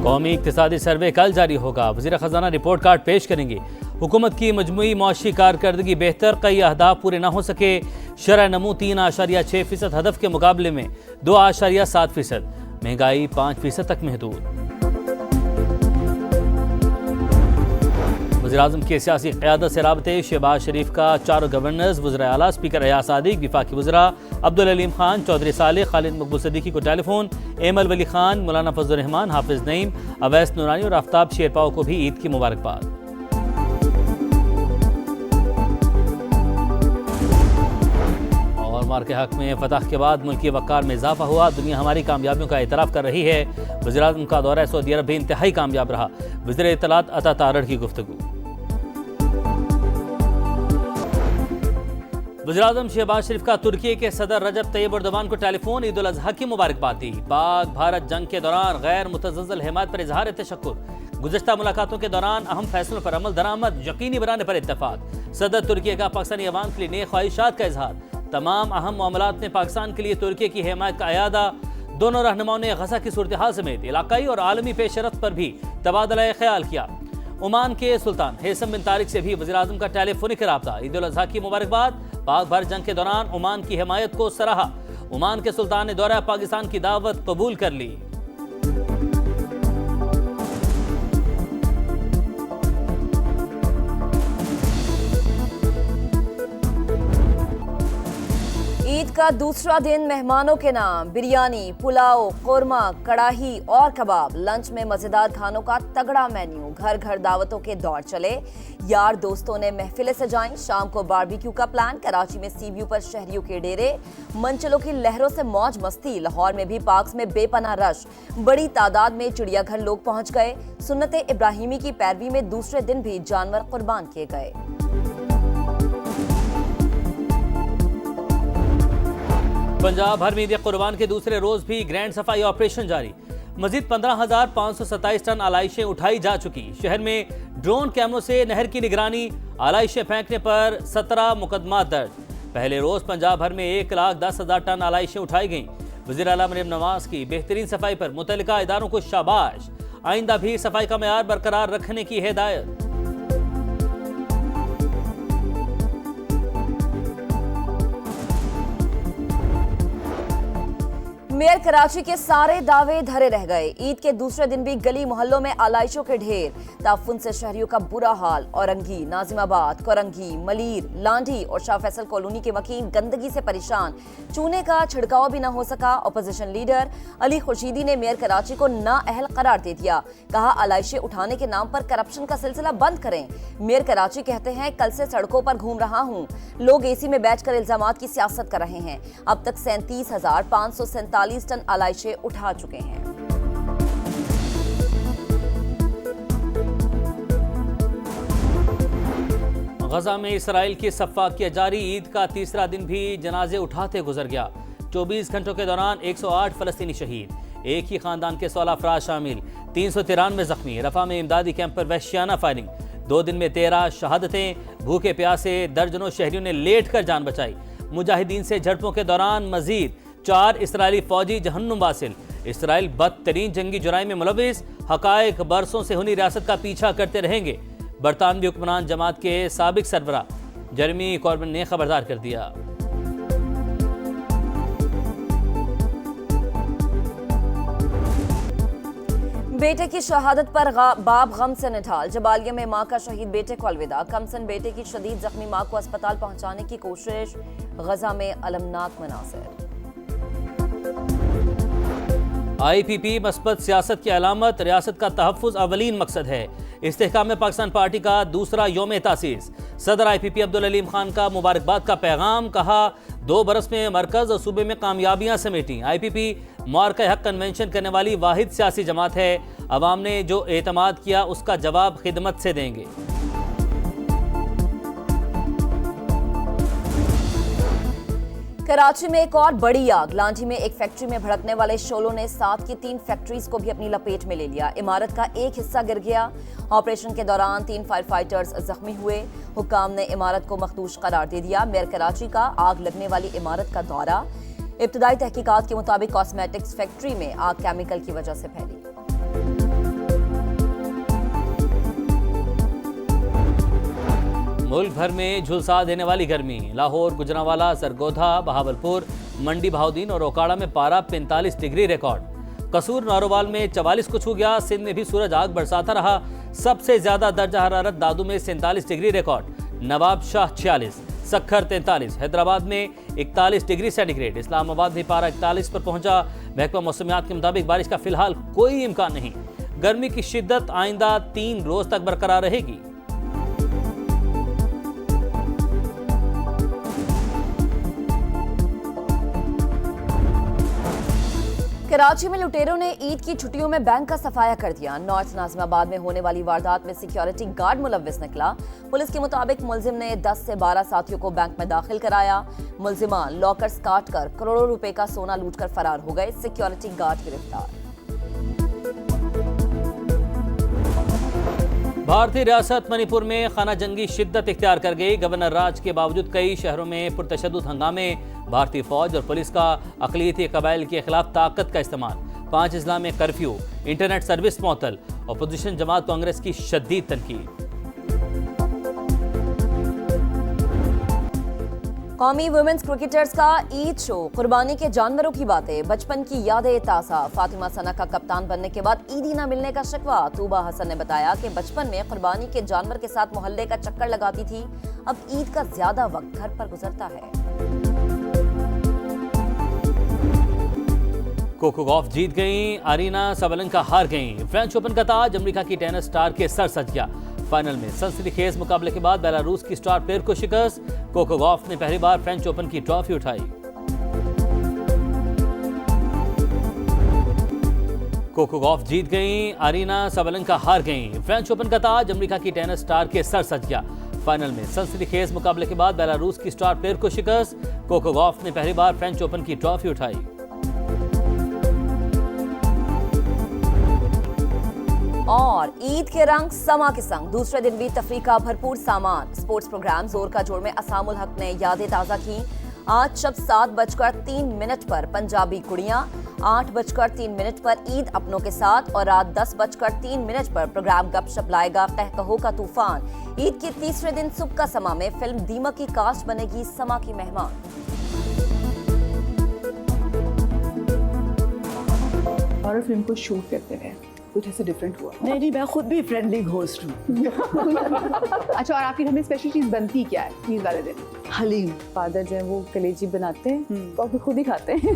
कौमी इक्तिसादी सर्वे कल जारी होगा। वज़ीर ख़ज़ाना रिपोर्ट कार्ड पेश करेंगे। हुकूमत की मजमूई मौशी कारकर्दगी बेहतर, कई अहदाफ पूरे न हो सके। शरह नमू 3.6% हदफ के मुकाबले में 2.7%। महंगाई 5% तक महदूद। वज़ीर-ए-आज़म की सियासी क़यादत से राबते। शहबाज शरीफ का चारों गवर्नर्स, वज़ीर आला, स्पीकर एयाज सादिक, वफाकी वज़रा अब्दुल अलीम खान, चौधरी सालेह, खालिद मकबूल सदीकी को टेलीफोन, एमल वली खान, मौलाना फजल रहमान, हाफिज नईम, अवैस नूरानी और आफ्ताब शेरपाओ को भी ईद की मुबारकबाद। और मार के हक में फतह के बाद मुल्की वक़ार में इजाफा हुआ। दुनिया हमारी कामयाबियों का एतराफ़ कर रही है। वज़ीर-ए-आज़म का दौरा सऊदी अरब भी इंतहाई कामयाब रहा। वज़ीर इत्तलात अता तारड़ की गुफ्तगू। वज़ीर-ए-आज़म शहबाज शरीफ का तुर्की के सदर रजब तैयब एर्दोगान को टेलीफोन, ईद उल अज़हा की मुबारकबाद दी। पाक भारत जंग के दौरान गैर मुतज़्ज़ल हिमायत पर इजहार तशक्कुर। गुज़श्ता मुलाकातों के दौरान अहम फैसलों पर अमल दरामद यकीनी बनाने पर इत्तफाक। सदर तुर्की का पाकिस्तानी अवाम के लिए नेक ख्वाहिशात का इजहार। तमाम अहम मामलात में पाकिस्तान के लिए तुर्की की हिमायत का अयादा। दोनों रहनुमाओं ने गज़ा की सूरत हाल समेत इलाकाई और आलमी पेशरफ्त पर भी तबादला ख्याल किया। ओमान के सुल्तान हैसम बिन तारिक से भी वज़ीर-ए-आज़म का टेलीफोनिक रब्ता। ईद उल अज़हा की मुबारकबाद। पाक भारत जंग के दौरान ओमान की हिमायत को सराहा। ओमान के सुल्तान ने दौरा पाकिस्तान की दावत कबूल कर ली। ईद का दूसरा दिन मेहमानों के नाम बिरयानी, पुलाव, कोरमा, कड़ाही और कबाब। लंच में मजेदार खानों का तगड़ा मेन्यू। घर घर दावतों के दौर चले। यार दोस्तों ने महफिलें सजाई। शाम को बारबेक्यू का प्लान। कराची में सी व्यू पर शहरियों के डेरे। मनचलों की लहरों से मौज मस्ती। लाहौर में भी पार्क्स में बेपनाह रश। बड़ी तादाद में चिड़ियाघर लोग पहुंच गए। सुन्नत इब्राहिमी की पैरवी में दूसरे दिन भी जानवर कुर्बान किए गए। पंजाब भर में ईद कुर्बान के दूसरे रोज भी ग्रैंड सफाई ऑपरेशन जारी। मजीद 15,527 टन आलाइशें उठाई जा चुकी। शहर में ड्रोन कैमरों से नहर की निगरानी। आलाइशें फेंकने पर 17 मुकदमा दर्ज। पहले रोज पंजाब भर में 1,10,000 टन आलाइशें उठाई गईं। वज़ीर आला मरियम नवाज की बेहतरीन सफाई पर मुतल्लिका इदारों को शाबाश। आइंदा भी सफाई का मेयार बरकरार रखने की हिदायत। मेयर कराची के सारे दावे धरे रह गए। ईद के दूसरे दिन भी गली मोहल्लों में आलाइशों के ढेर। ताफुन से शहरियों का बुरा हाल। औरंगी, नाजिमाबाद, कोरंगी, मलीर, लांढी और शाह फैसल कॉलोनी के मकीन गंदगी से परेशान। चूने का छिड़काव भी न हो सका। अपोजिशन लीडर अली खुर्शीदी ने मेयर कराची को नाअहल करार दे दिया। कहा, आलाइशें उठाने के नाम पर करप्शन का सिलसिला बंद करें। मेयर कराची कहते हैं, कल से सड़कों पर घूम रहा हूँ। लोग एसी में बैठकर इल्जामात की सियासत कर रहे हैं। अब तक 37,547 टन आलाइशें उठा चुके हैं। गजा में इसराइल की सफ़ाकियत जारी। ईद का तीसरा दिन भी जनाजे उठाते गुजर गया। 24 घंटों के दौरान 108 फलस्तीनी शहीद। एक ही खानदान के 16 अफराद शामिल। 393 जख्मी। रफा में इमदादी कैंप पर वहशियाना फायरिंग। 2 दिन में 13 शहादतें। भूखे प्यासे दर्जनों शहरियों ने लेट कर जान बचाई। मुजाहिदीन से झड़पों के दौरान मजीद 4 इसराइली फौजी जहन्नुम वासिल। इसराइल बदतरीन जंगी जुराइम में मुलविस। हकायक बरसों से हुनी रियासत का पीछा करते रहेंगे। बरतानवी हुक्मरान जमात के साबिक सरबरा जेरेमी कॉर्बिन ने खबरदार कर दिया। बेटे की शहादत पर बाप गम से निढाल। जबालिया में मां का शहीद बेटे को अलविदा। कमसन बेटे की शदीद जख्मी मां को अस्पताल पहुंचाने की कोशिश। गजा में अलमनाक मनाज़िर। IPP मस्बत सियासत की अलामत। रियासत का तहफ़्फ़ुज़ अवलीन मकसद है। इस्तेहकाम में पाकिस्तान पार्टी का दूसरा योम तासीस। सदर IPP अब्दुल अलीम खान का मुबारकबाद का पैगाम। कहा, 2 बरस में मरकज़ और सूबे में कामयाबियां समेटी। IPP मार्का हक कन्वेंशन करने वाली वाहिद सियासी जमात है। अवाम ने जो एतमाद किया उसका जवाब खिदमत से देंगे। कराची में एक और बड़ी आग। लांढी में एक फैक्ट्री में भड़कने वाले शोलों ने साथ की 3 फैक्ट्रीज को भी अपनी लपेट में ले लिया। इमारत का एक हिस्सा गिर गया। ऑपरेशन के दौरान 3 फायर फाइटर्स जख्मी हुए। हुक्काम ने इमारत को मखदूश करार दे दिया। मेयर कराची का आग लगने वाली इमारत का दौरा। इब्तदाई तहकीकात के मुताबिक कॉस्मेटिक्स फैक्ट्री में आग केमिकल की वजह से फैली। मुल्क भर में झुलसा देने वाली गर्मी। लाहौर, गुजरांवाला, सरगोधा, बहावलपुर, मंडी, बहाउद्दीन और ओकाड़ा में पारा 45 डिग्री रिकॉर्ड। कसूर, नारोवाल में 44 को छू गया। सिंध में भी सूरज आग बरसाता रहा। सबसे ज्यादा दर्जा हरारत दादू में 47 डिग्री रिकॉर्ड। नवाब शाह 46, सक्खर 43, हैदराबाद में 41 डिग्री सेंटीग्रेड। इस्लामाबाद में पारा 41 पर पहुंचा। महकमा मौसमियात के मुताबिक बारिश का फिलहाल कोई इम्कान नहीं। गर्मी की शिद्दत आइंदा 3 रोज तक बरकरार रहेगी। कराची में लुटेरों ने ईद की छुट्टियों में बैंक का सफाया कर दिया। नॉर्थ नाजिमाबाद में होने वाली वारदात में सिक्योरिटी गार्ड मुलव्विस निकला। पुलिस के मुताबिक मुलजिम ने 10 से 12 साथियों को बैंक में दाखिल कराया। मुलजिमा लॉकर्स काट कर करोड़ों रुपए का सोना लूटकर फरार हो गए। सिक्योरिटी गार्ड गिरफ्तार। भारतीय रियासत मणिपुर में खाना जंगी शिद्दत इख्तियार कर गई। गवर्नर राज के बावजूद कई शहरों में पुरतशद्दुद हंगामे। भारतीय फौज और पुलिस का अक़लियती कबाइल के खिलाफ ताकत का इस्तेमाल। 5 अजला में कर्फ्यू, इंटरनेट सर्विस मुअत्तल। अपोजिशन जमात कांग्रेस की शदीद तनकीद। कौमी वुमेन्स क्रिकेटर्स का ईद शो, कुर्बानी के जानवरों की बातें, बचपन की यादें ताज़ा। फातिमा सना का कप्तान बनने के बाद ईदी न मिलने का शिकवा। तूबा हसन ने बताया कि बचपन में कुर्बानी के जानवर के साथ मोहल्ले का चक्कर लगाती थी। अब ईद का ज्यादा वक्त घर पर गुजरता है। कोको गॉफ जीत गईं, अरीना सबलंका हार गईं। फ्रेंच ओपन का ताज अमेरिका की टेनिस स्टार के सर सज गया। फाइनल में सनसनीखेज मुकाबले के बाद बेलारूस की स्टार प्लेयर को शिकस्त। कोको गॉफ ने पहली बार फ्रेंच ओपन की ट्रॉफी उठाई। कोको गॉफ जीत गईं, अरीना सबलंका हार गईं। फ्रेंच ओपन का ताज अमेरिका की टेनिस स्टार के सर सज गया। फाइनल में सनसनीखेज मुकाबले के बाद बेलारूस की स्टार प्लेयर को शिकस्त। कोको गॉफ ने पहली बार फ्रेंच ओपन की ट्रॉफी उठाई। और ईद के रंग समा के संग दूसरे दिन भी तफरीह का भरपूर सामान। स्पोर्ट्स प्रोग्राम जोर का जोड़ में असामुल हक ने यादें ताज़ा की। आज शब 7:03 पर पंजाबी कुड़ियां, 8:03 पर ईद अपनों के साथ और रात 10:03 पर प्रोग्राम गपशप लाएगा कहकहो का तूफान। ईद के तीसरे दिन सुबह का समा में फिल्म दीमक की कास्ट बनेगी समा की मेहमान। हॉरर फिल्म को शूट करते रहे, कुछ ऐसे डिफरेंट हुआ? नहीं, मैं खुद भी फ्रेंडली घोस्ट हूँ। अच्छा, और आपकी घर में स्पेशल चीज बनती क्या है ईद वाले दिन? हलीम। फादर जो है वो कलेजी बनाते हैं तो आप खुद ही खाते हैं।